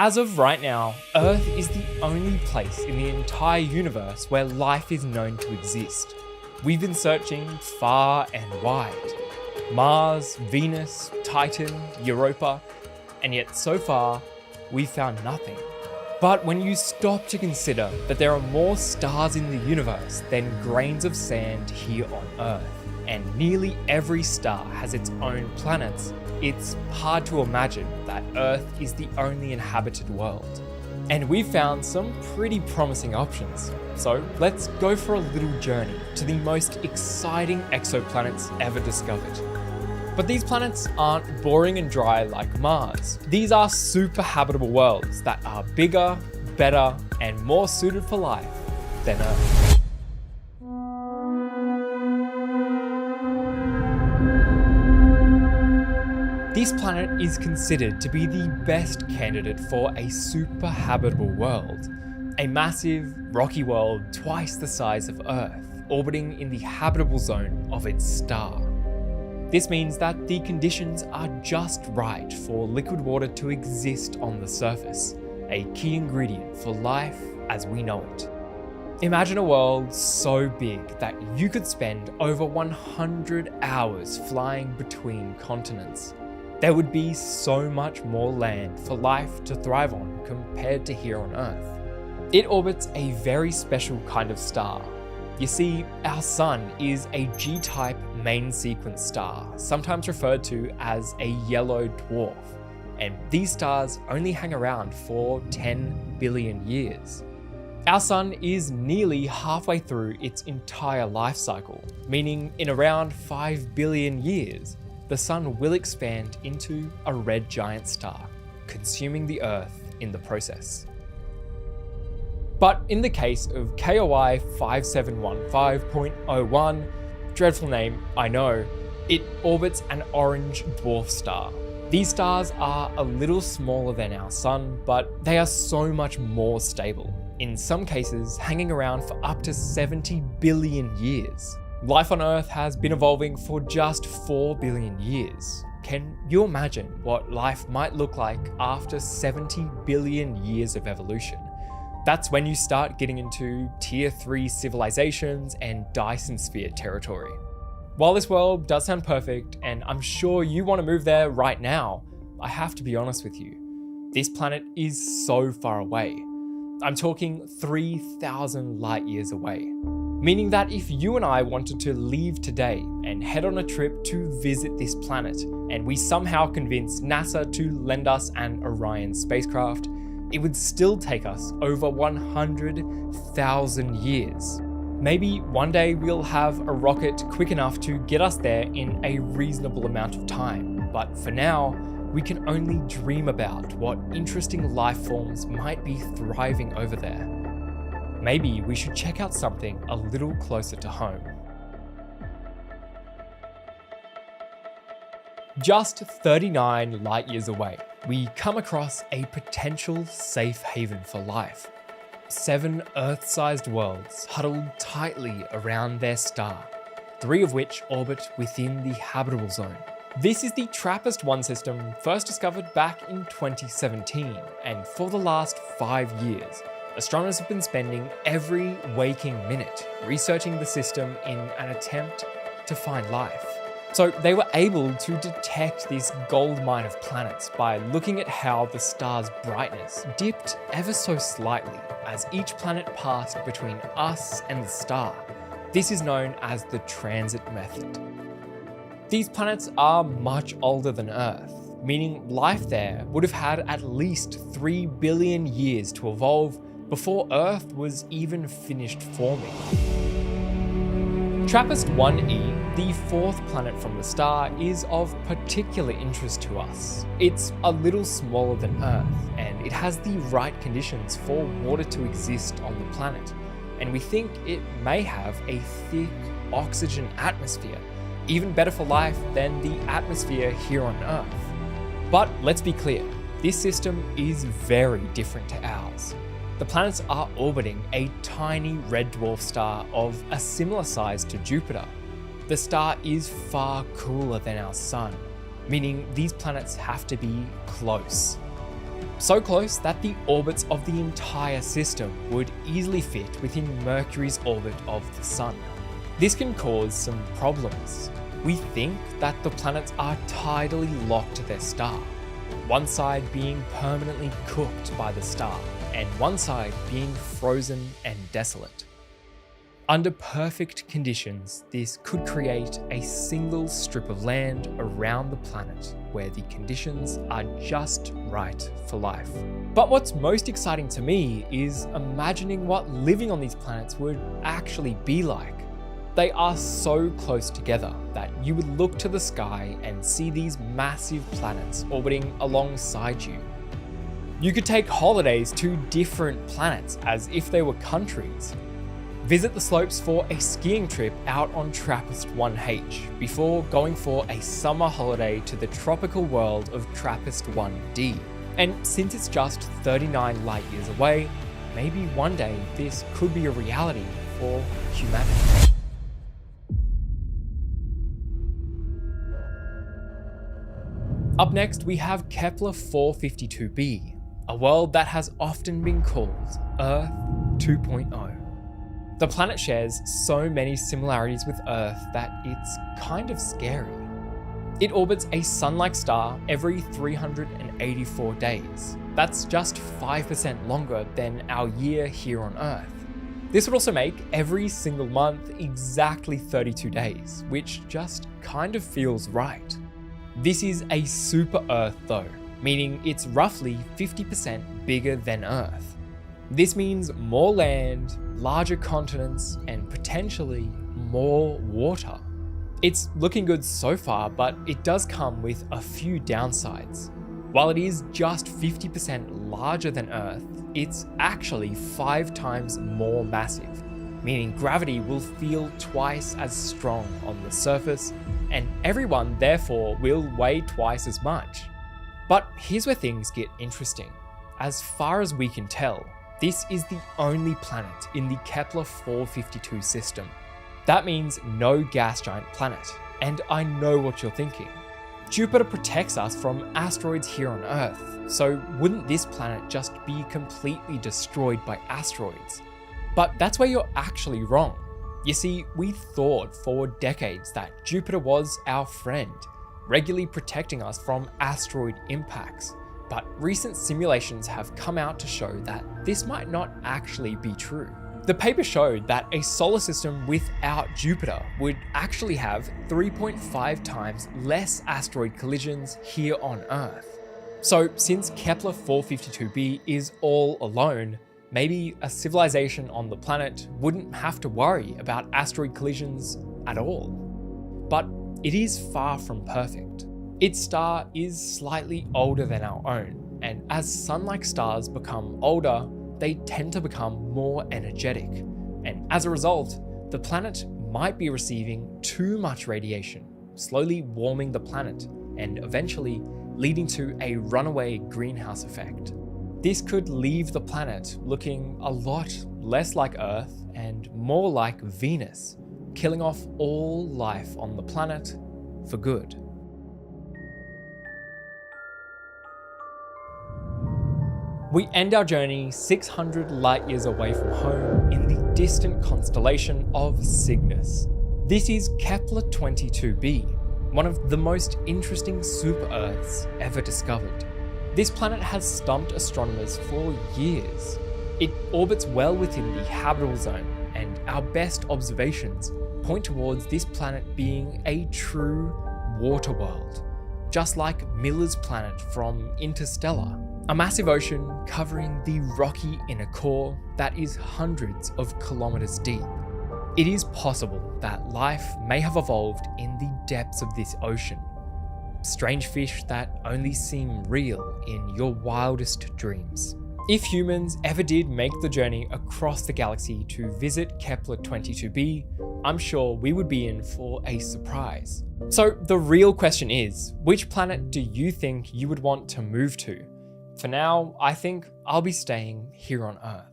As of right now, Earth is the only place in the entire universe where life is known to exist. We've been searching far and wide. Mars, Venus, Titan, Europa, and yet so far, we've found nothing. But when you stop to consider that there are more stars in the universe than grains of sand here on Earth, and nearly every star has its own planets, it's hard to imagine that Earth is the only inhabited world. And we've found some pretty promising options. So let's go for a little journey to the most exciting exoplanets ever discovered. But these planets aren't boring and dry like Mars. These are super habitable worlds that are bigger, better, and more suited for life than Earth. This planet is considered to be the best candidate for a super habitable world. A massive, rocky world twice the size of Earth, orbiting in the habitable zone of its star. This means that the conditions are just right for liquid water to exist on the surface, a key ingredient for life as we know it. Imagine a world so big that you could spend over 100 hours flying between continents. There would be so much more land for life to thrive on compared to here on Earth. It orbits a very special kind of star. You see, our Sun is a G-type main sequence star, sometimes referred to as a yellow dwarf, and these stars only hang around for 10 billion years. Our Sun is nearly halfway through its entire life cycle, meaning in around 5 billion years, the Sun will expand into a red giant star, consuming the Earth in the process. But in the case of KOI 5715.01, dreadful name, I know, it orbits an orange dwarf star. These stars are a little smaller than our Sun, but they are so much more stable, in some cases hanging around for up to 70 billion years. Life on Earth has been evolving for just 4 billion years. Can you imagine what life might look like after 70 billion years of evolution? That's when you start getting into Tier 3 civilizations and Dyson Sphere territory. While this world does sound perfect, and I'm sure you want to move there right now, I have to be honest with you. This planet is so far away. I'm talking 3,000 light years away. Meaning that if you and I wanted to leave today and head on a trip to visit this planet, and we somehow convince NASA to lend us an Orion spacecraft, it would still take us over 100,000 years. Maybe one day we'll have a rocket quick enough to get us there in a reasonable amount of time, but for now, we can only dream about what interesting life forms might be thriving over there. Maybe we should check out something a little closer to home. Just 39 light years away, we come across a potential safe haven for life. 7 Earth-sized worlds huddled tightly around their star, 3 of which orbit within the habitable zone. This is the TRAPPIST-1 system first discovered back in 2017, and for the last 5 years, astronomers have been spending every waking minute researching the system in an attempt to find life. So they were able to detect this gold mine of planets by looking at how the star's brightness dipped ever so slightly as each planet passed between us and the star. This is known as the transit method. These planets are much older than Earth, meaning life there would have had at least 3 billion years to evolve before Earth was even finished forming. TRAPPIST-1e, the 4th planet from the star, is of particular interest to us. It's a little smaller than Earth, and it has the right conditions for water to exist on the planet, and we think it may have a thick oxygen atmosphere, even better for life than the atmosphere here on Earth. But let's be clear, this system is very different to ours. The planets are orbiting a tiny red dwarf star of a similar size to Jupiter. The star is far cooler than our Sun, meaning these planets have to be close. So close that the orbits of the entire system would easily fit within Mercury's orbit of the Sun. This can cause some problems. We think that the planets are tidally locked to their star, one side being permanently cooked by the star, and one side being frozen and desolate. Under perfect conditions, this could create a single strip of land around the planet where the conditions are just right for life. But what's most exciting to me is imagining what living on these planets would actually be like. They are so close together that you would look to the sky and see these massive planets orbiting alongside you. You could take holidays to different planets as if they were countries. Visit the slopes for a skiing trip out on TRAPPIST-1H before going for a summer holiday to the tropical world of TRAPPIST-1D. And since it's just 39 light years away, maybe one day this could be a reality for humanity. Up next, we have Kepler 452b, a world that has often been called Earth 2.0. The planet shares so many similarities with Earth that it's kind of scary. It orbits a sun-like star every 384 days. That's just 5% longer than our year here on Earth. This would also make every single month exactly 32 days, which just kind of feels right. This is a super Earth though, meaning it's roughly 50% bigger than Earth. This means more land, larger continents, and potentially more water. It's looking good so far, but it does come with a few downsides. While it is just 50% larger than Earth, it's actually 5 times more massive, meaning gravity will feel twice as strong on the surface, and everyone therefore will weigh twice as much. But here's where things get interesting. As far as we can tell, this is the only planet in the Kepler 452 system. That means no gas giant planet. And I know what you're thinking. Jupiter protects us from asteroids here on Earth, so wouldn't this planet just be completely destroyed by asteroids? But that's where you're actually wrong. You see, we thought for decades that Jupiter was our friend, regularly protecting us from asteroid impacts. But recent simulations have come out to show that this might not actually be true. The paper showed that a solar system without Jupiter would actually have 3.5 times less asteroid collisions here on Earth. So since Kepler 452b is all alone, maybe a civilization on the planet wouldn't have to worry about asteroid collisions at all. But it is far from perfect. Its star is slightly older than our own, and as sun-like stars become older, they tend to become more energetic. And as a result, the planet might be receiving too much radiation, slowly warming the planet, and eventually leading to a runaway greenhouse effect. This could leave the planet looking a lot less like Earth and more like Venus, killing off all life on the planet for good. We end our journey 600 light years away from home in the distant constellation of Cygnus. This is Kepler 22b, one of the most interesting super-Earths ever discovered. This planet has stumped astronomers for years. It orbits well within the habitable zone, and our best observations point towards this planet being a true water world, just like Miller's planet from Interstellar. A massive ocean covering the rocky inner core that is hundreds of kilometers deep. It is possible that life may have evolved in the depths of this ocean. Strange fish that only seem real in your wildest dreams. If humans ever did make the journey across the galaxy to visit Kepler 22b, I'm sure we would be in for a surprise. So the real question is, which planet do you think you would want to move to? For now, I think I'll be staying here on Earth.